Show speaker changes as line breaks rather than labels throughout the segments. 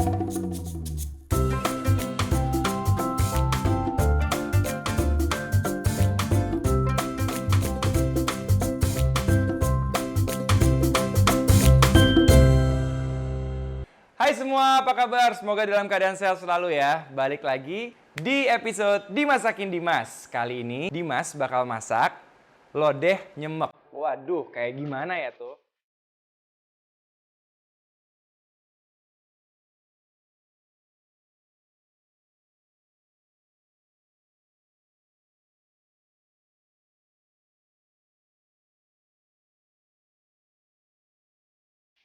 Hai semua, apa kabar? Semoga dalam keadaan sehat selalu ya. Balik lagi di episode Dimasakin Dimas. Kali ini Dimas bakal masak lodeh nyemek. Waduh, kayak gimana ya tuh?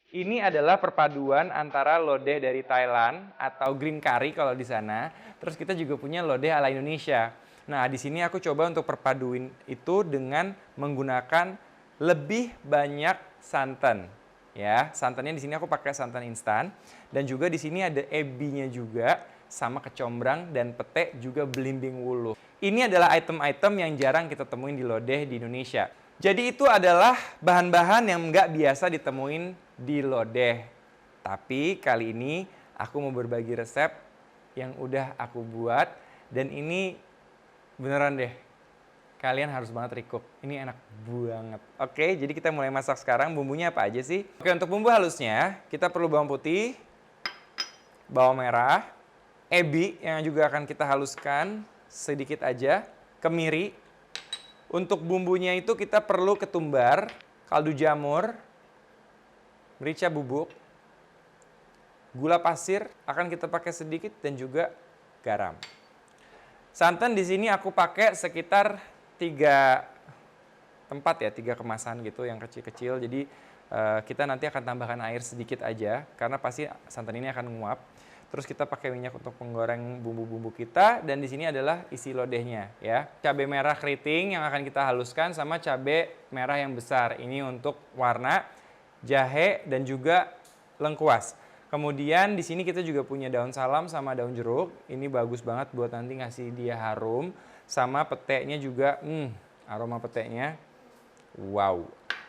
Ini adalah perpaduan antara lodeh dari Thailand atau green curry kalau di sana. Terus kita juga punya lodeh ala Indonesia. Nah, di sini aku coba untuk perpaduin itu dengan menggunakan lebih banyak santan. Ya, santannya di sini aku pakai santan instan dan juga di sini ada ebinya juga sama kecombrang dan pete juga belimbing wuluh. Ini adalah item-item yang jarang kita temuin di lodeh di Indonesia. Jadi itu adalah bahan-bahan yang nggak biasa ditemuin di lodeh. Tapi kali ini aku mau berbagi resep yang udah aku buat dan ini beneran deh. Kalian harus banget recook. Ini enak banget. Oke, jadi kita mulai masak sekarang. Bumbunya apa aja sih? Oke, untuk bumbu halusnya kita perlu bawang putih, bawang merah, ebi yang juga akan kita haluskan sedikit aja, kemiri. Untuk bumbunya itu kita perlu ketumbar, kaldu jamur, merica bubuk, gula pasir akan kita pakai sedikit dan juga garam. Santan di sini aku pakai sekitar 3 tempat ya, 3 kemasan gitu yang kecil-kecil. Jadi kita nanti akan tambahkan air sedikit aja karena pasti santan ini akan menguap. Terus kita pakai minyak untuk menggoreng bumbu-bumbu kita dan di sini adalah isi lodehnya ya. Cabai merah keriting yang akan kita haluskan sama cabai merah yang besar. Ini untuk warna, jahe dan juga lengkuas. Kemudian di sini kita juga punya daun salam sama daun jeruk. Ini bagus banget buat nanti ngasih dia harum. Sama petenya juga, aroma petenya. Wow.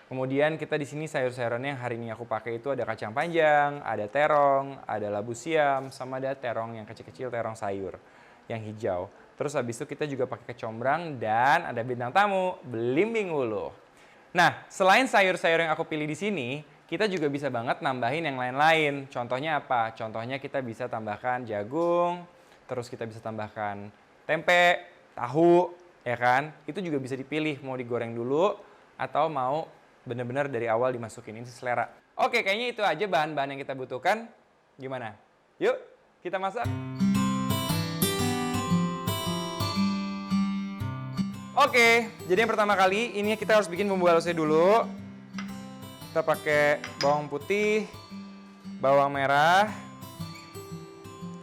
Kemudian kita di sini sayur-sayurannya yang hari ini aku pakai itu ada kacang panjang, ada terong, ada labu siam, sama ada terong yang kecil-kecil, terong sayur yang hijau. Terus habis itu kita juga pakai kecombrang dan ada bintang tamu, belimbing wuluh. Nah, selain sayur-sayur yang aku pilih di sini, kita juga bisa banget nambahin yang lain-lain. Contohnya apa? Contohnya kita bisa tambahkan jagung, terus kita bisa tambahkan tempe, tahu, ya kan? Itu juga bisa dipilih mau digoreng dulu atau mau benar-benar dari awal dimasukin, ini selera. Oke, kayaknya itu aja bahan-bahan yang kita butuhkan. Gimana? Yuk, kita masak. Oke, jadi yang pertama kali ini kita harus bikin bumbu halusnya dulu. Kita pakai bawang putih, bawang merah.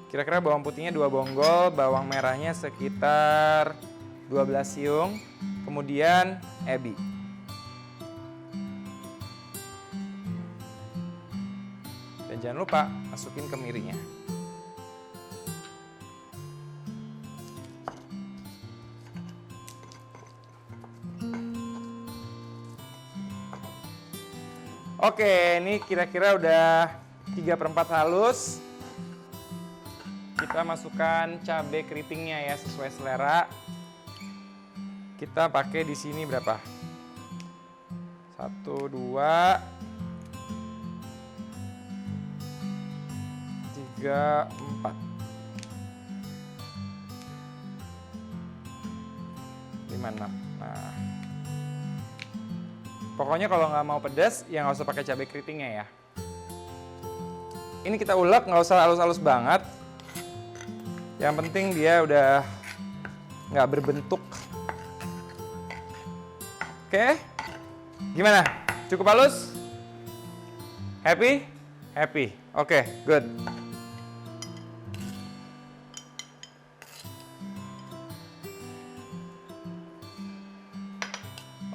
Kira-kira bawang putihnya 2 bonggol, bawang merahnya sekitar 12 siung. Kemudian ebi. Dan jangan lupa masukin kemirinya. Oke, ini kira-kira udah 3/4 halus. Kita masukkan cabai keritingnya ya sesuai selera. Kita pakai di sini berapa? 1, 2, 3, 4, 5, 6. Nah, pokoknya kalau nggak mau pedas, ya nggak usah pakai cabai keritingnya ya. Ini kita ulek, nggak usah halus-halus banget. Yang penting dia udah nggak berbentuk. Oke, gimana? Cukup halus? Happy? Happy. Oke, good.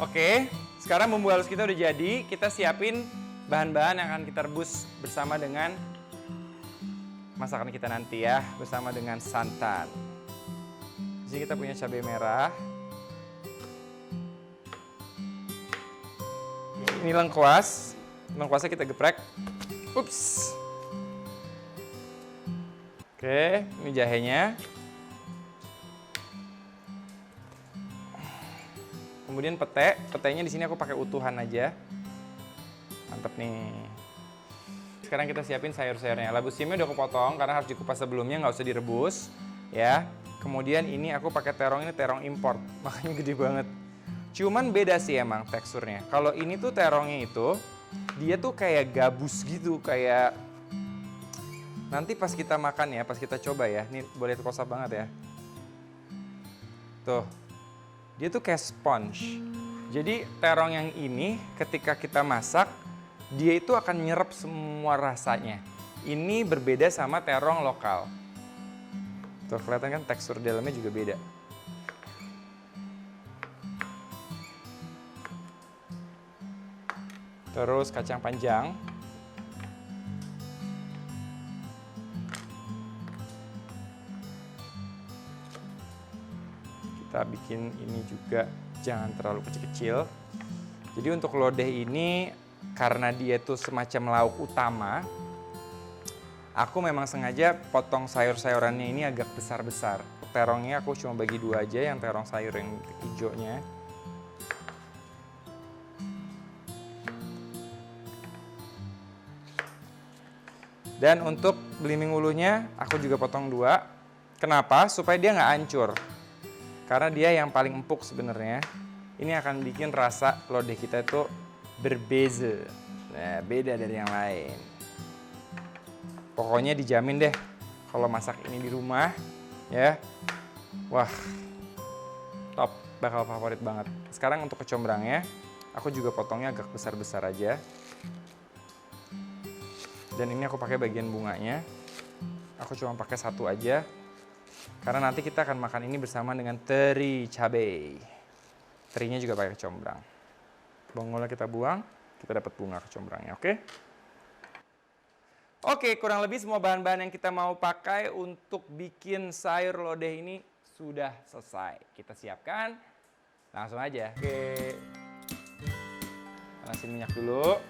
Oke, sekarang bumbu halus kita udah jadi. Kita siapin bahan-bahan yang akan kita rebus bersama dengan masakan kita nanti ya, bersama dengan santan. Di sini kita punya cabai merah. Ini lengkuas. Lengkuasnya kita geprek. Ups. Oke, ini jahenya. Kemudian petenya di sini aku pakai utuhan aja. Mantep nih. Sekarang kita siapin sayur-sayurnya. Labu siamnya udah kepotong karena harus dikupas sebelumnya, nggak usah direbus, ya. Kemudian ini aku pakai terong, ini terong import, makanya gede banget. Cuman beda sih emang teksturnya. Kalau ini tuh terongnya itu, dia tuh kayak gabus gitu, kayak nanti pas kita makan ya, pas kita coba ya, ini boleh close up banget ya. Tuh, dia tuh kayak sponge. Jadi terong yang ini ketika kita masak, dia itu akan nyerap semua rasanya. Ini berbeda sama terong lokal. Tuh kelihatan kan tekstur dalamnya juga beda. Terus kacang panjang. Kita bikin ini juga jangan terlalu kecil-kecil. Jadi untuk lodeh ini karena dia itu semacam lauk utama, aku memang sengaja potong sayur-sayurannya ini agak besar-besar. Terongnya aku cuma bagi 2 aja, yang terong sayur yang hijaunya. Dan untuk belimbing ulunya aku juga potong 2. Kenapa? Supaya dia nggak hancur. Karena dia yang paling empuk sebenarnya. Ini akan bikin rasa lodeh kita itu berbeza. Nah, beda dari yang lain. Pokoknya dijamin deh kalau masak ini di rumah, ya. Wah, top, bakal favorit banget. Sekarang untuk kecombrangnya, aku juga potongnya agak besar-besar aja. Dan ini aku pakai bagian bunganya. Aku cuma pakai 1 aja. Karena nanti kita akan makan ini bersama dengan teri cabai. Terinya juga pakai kecombrang. Bawang kita buang, kita dapat bunga kecombrangnya, oke? Oke, kurang lebih semua bahan-bahan yang kita mau pakai untuk bikin sayur lodeh ini sudah selesai. Kita siapkan, langsung aja. Oke, panasin minyak dulu.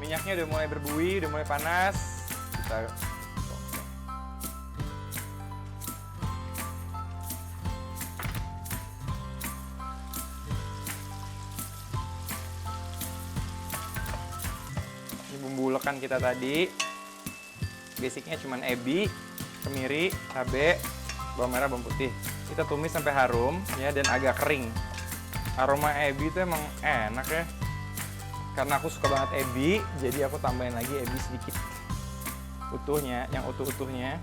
Minyaknya udah mulai berbuih, udah mulai panas. Kita ini bumbu ulekan kita tadi. Basicnya cuma ebi, kemiri, cabai, bawang merah, bawang putih. Kita tumis sampai harum ya dan agak kering. Aroma ebi itu emang enak ya. Karena aku suka banget ebi, jadi aku tambahin lagi ebi sedikit. Utuhnya, yang utuh-utuhnya.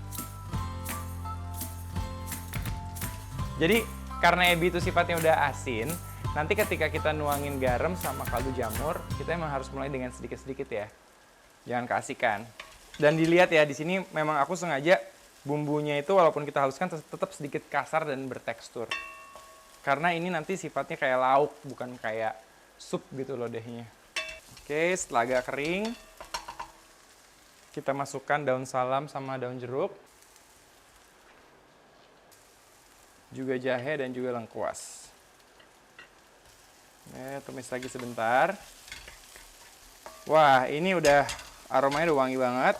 Jadi karena ebi itu sifatnya udah asin, nanti ketika kita nuangin garam sama kaldu jamur, kita emang harus mulai dengan sedikit-sedikit ya. Jangan keasikan. Dan dilihat ya, di sini memang aku sengaja bumbunya itu walaupun kita haluskan tetap sedikit kasar dan bertekstur. Karena ini nanti sifatnya kayak lauk, bukan kayak sup gitu lodehnya. Oke, setelah agak kering, kita masukkan daun salam sama daun jeruk. Juga jahe dan juga lengkuas. Tumis lagi sebentar. Wah, ini udah aromanya udah wangi banget.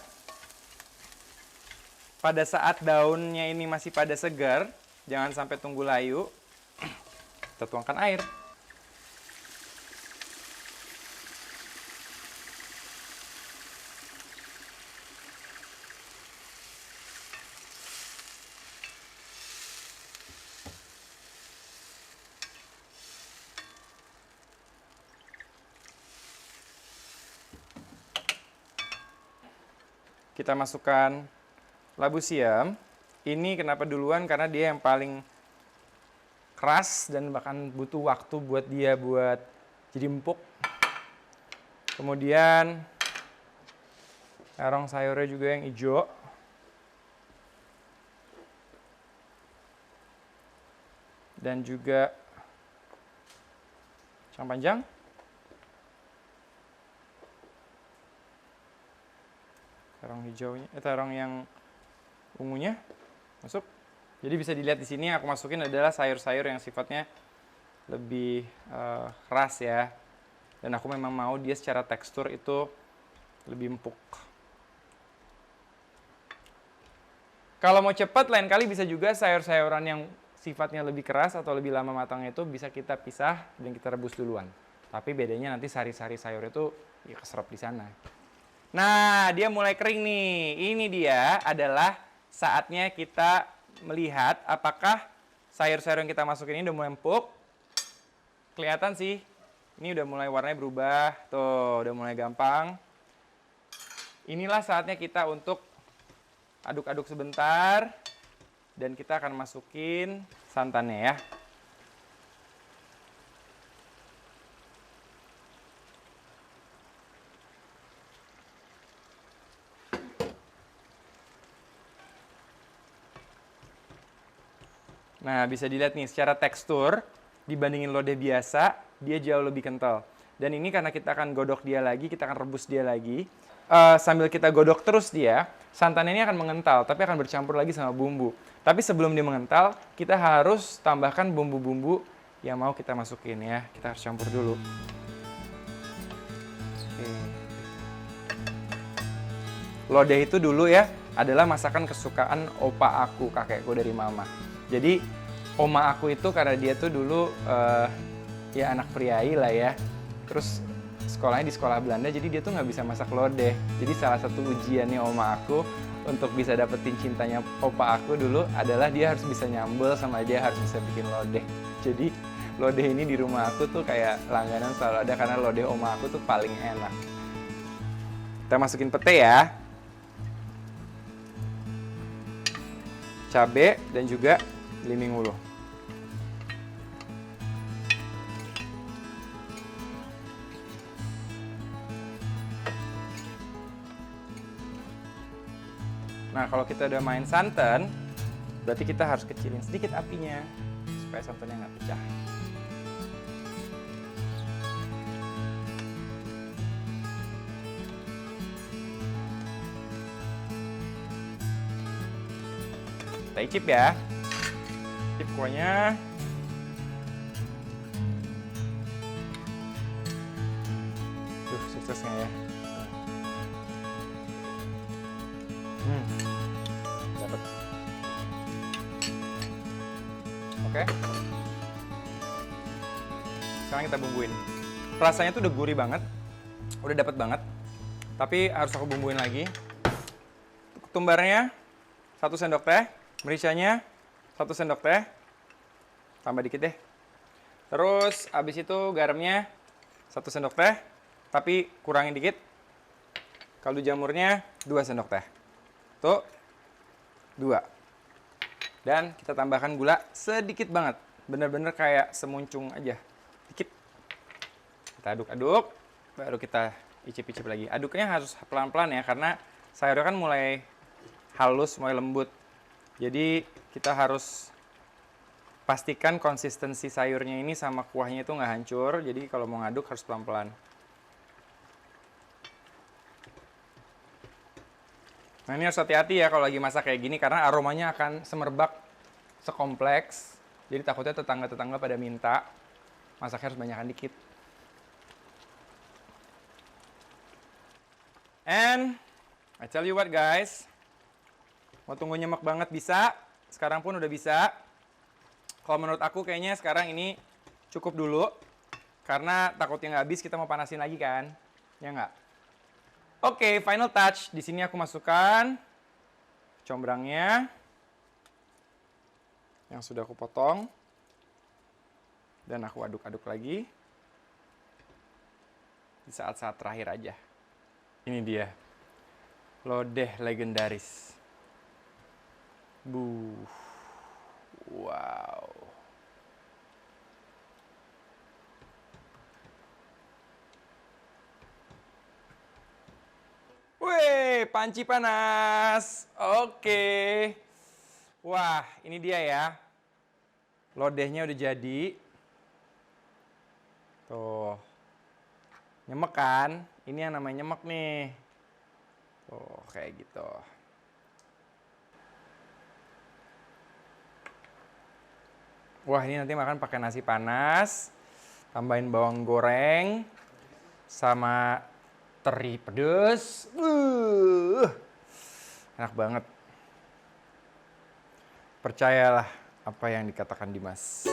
Pada saat daunnya ini masih pada segar, jangan sampai tunggu layu. Kita tuangkan air. Kita masukkan labu siam. Ini kenapa duluan? Karena dia yang paling keras dan bahkan butuh waktu buat dia buat jadi empuk. Kemudian terong sayurnya juga yang hijau. Dan juga kacang panjang. Terong hijaunya, terong yang ungunya masuk. Jadi bisa dilihat di sini aku masukin adalah sayur-sayur yang sifatnya lebih keras ya. Dan aku memang mau dia secara tekstur itu lebih empuk. Kalau mau cepat, lain kali bisa juga sayur-sayuran yang sifatnya lebih keras atau lebih lama matangnya itu bisa kita pisah dan kita rebus duluan. Tapi bedanya nanti sari-sari sayur itu ya keserap di sana. Nah, dia mulai kering nih. Ini dia adalah saatnya kita melihat apakah sayur-sayur yang kita masukin ini udah mulai empuk. Kelihatan sih, ini udah mulai warnanya berubah. Tuh, udah mulai gampang. Inilah saatnya kita untuk aduk-aduk sebentar. Dan kita akan masukin santannya ya. Nah, bisa dilihat nih secara tekstur dibandingin lodeh biasa, dia jauh lebih kental. Dan ini karena kita akan godok dia lagi, kita akan rebus dia lagi. Sambil kita godok terus dia, santan ini akan mengental, tapi akan bercampur lagi sama bumbu. Tapi sebelum dia mengental, kita harus tambahkan bumbu-bumbu yang mau kita masukin ya. Kita harus campur dulu. Oke. Lodeh itu dulu ya adalah masakan kesukaan opa aku, kakekku dari mama. Jadi oma aku itu karena dia tuh dulu ya anak priai lah ya. Terus sekolahnya di sekolah Belanda, jadi dia tuh nggak bisa masak lodeh. Jadi salah satu ujiannya oma aku untuk bisa dapetin cintanya opa aku dulu adalah dia harus bisa nyambel sama dia harus bisa bikin lodeh. Jadi lodeh ini di rumah aku tuh kayak langganan selalu ada karena lodeh oma aku tuh paling enak. Kita masukin pete ya. Cabe dan juga belimbing ulu. Nah, kalau kita udah main santan, berarti kita harus kecilin sedikit apinya supaya santannya nggak pecah. Kita icip ya. Icip kuahnya. Duh, sukses nggak ya? Dapat. Oke. Sekarang kita bumbuin. Rasanya tuh udah gurih banget, udah dapet banget. Tapi harus aku bumbuin lagi. Ketumbarnya 1 sendok teh, mericanya 1 sendok teh, tambah dikit deh. Terus abis itu garamnya 1 sendok teh, tapi kurangin dikit. Kaldu jamurnya 2 sendok teh. Tuh, 2. Dan kita tambahkan gula sedikit banget. Bener-bener kayak semuncung aja. Dikit. Kita aduk-aduk, baru kita icip-icip lagi. Aduknya harus pelan-pelan ya, karena sayurnya kan mulai halus, mulai lembut. Jadi kita harus pastikan konsistensi sayurnya ini sama kuahnya itu nggak hancur. Jadi kalau mau ngaduk harus pelan-pelan. Nah, ini harus hati-hati ya kalau lagi masak kayak gini karena aromanya akan semerbak, sekompleks. Jadi takutnya tetangga-tetangga pada minta. Masaknya harus banyakkan dikit. And I tell you what guys, mau tunggu nyemek banget bisa, sekarang pun udah bisa. Kalau menurut aku kayaknya sekarang ini cukup dulu, karena takutnya nggak habis kita mau panasin lagi kan, ya nggak? Oke, final touch. Di sini aku masukkan combrangnya yang sudah aku potong dan aku aduk-aduk lagi di saat-saat terakhir aja. Ini dia, lodeh legendaris. Wow. Wih, panci panas. Oke. Wah, ini dia ya. Lodehnya udah jadi. Tuh. Nyemek kan? Ini yang namanya nyemek nih. Tuh, kayak gitu. Wah, ini nanti makan pakai nasi panas, tambahin bawang goreng, sama teri pedes. Enak banget. Percayalah apa yang dikatakan Dimas.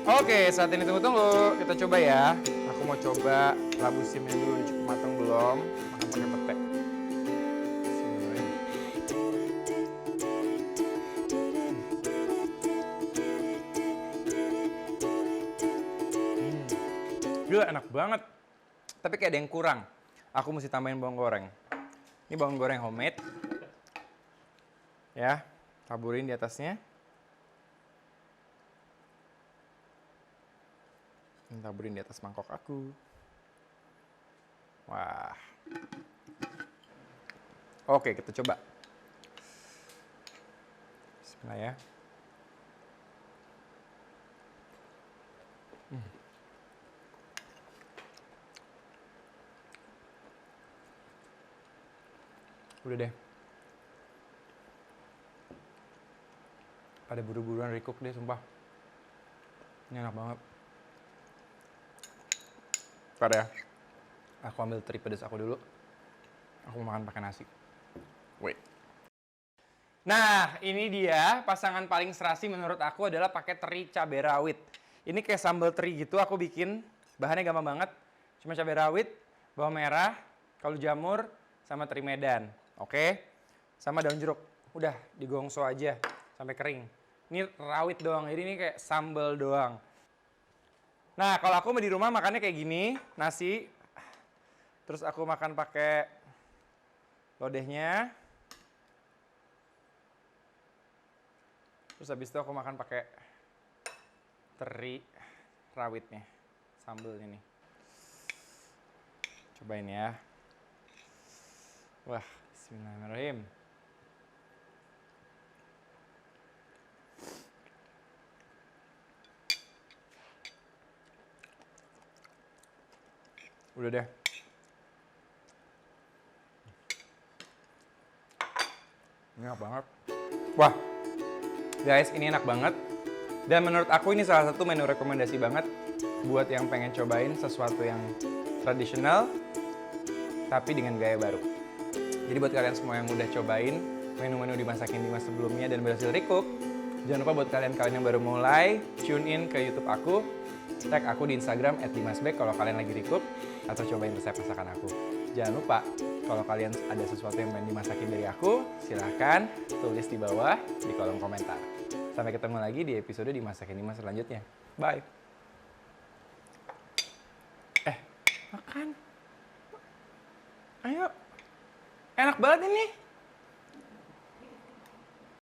Oke, saat ini tunggu-tunggu. Kita coba ya. Aku mau coba labu simnya dulu. Ini cukup matang belum? Makan pakai pete. Gila, enak banget. Tapi kayak ada yang kurang. Aku mesti tambahin bawang goreng. Ini bawang goreng homemade. Ya, taburin di atasnya. Taburin di atas mangkok aku. Wah. Oke, kita coba. Bismillah ya. Udah deh. Pada buru-buruan recook deh, sumpah. Ini enak banget. Ntar ya. Aku ambil teri pedas aku dulu. Aku mau makan pakai nasi. Wait. Nah, ini dia pasangan paling serasi menurut aku adalah pakai teri cabai rawit. Ini kayak sambal teri gitu aku bikin. Bahannya gampang banget. Cuma cabai rawit, bawang merah, kaldu jamur, sama teri Medan. Oke? Sama daun jeruk. Udah, digongso aja sampai kering. Ini rawit doang. Jadi ini kayak sambal doang. Nah, kalau aku di rumah makannya kayak gini, nasi. Terus aku makan pakai lodehnya. Terus habis itu aku makan pakai teri rawitnya, sambelnya nih. Cobain ya. Wah, bismillahirrahmanirrahim. Udah deh. Ini enak banget. Wah, guys, ini enak banget. Dan menurut aku ini salah satu menu rekomendasi banget buat yang pengen cobain sesuatu yang tradisional tapi dengan gaya baru. Jadi buat kalian semua yang udah cobain menu-menu dimasakin Dimas sebelumnya dan berhasil recook, jangan lupa buat kalian yang baru mulai, tune in ke YouTube aku, tag aku di Instagram @dimasbek kalau kalian lagi recook atau cobain resep masakan aku. Jangan lupa, kalau kalian ada sesuatu yang pengen dimasakin dari aku, silahkan tulis di bawah di kolom komentar. Sampai ketemu lagi di episode Dimasakin Dimas selanjutnya. Bye. Makan. Ayo. Enak banget ini.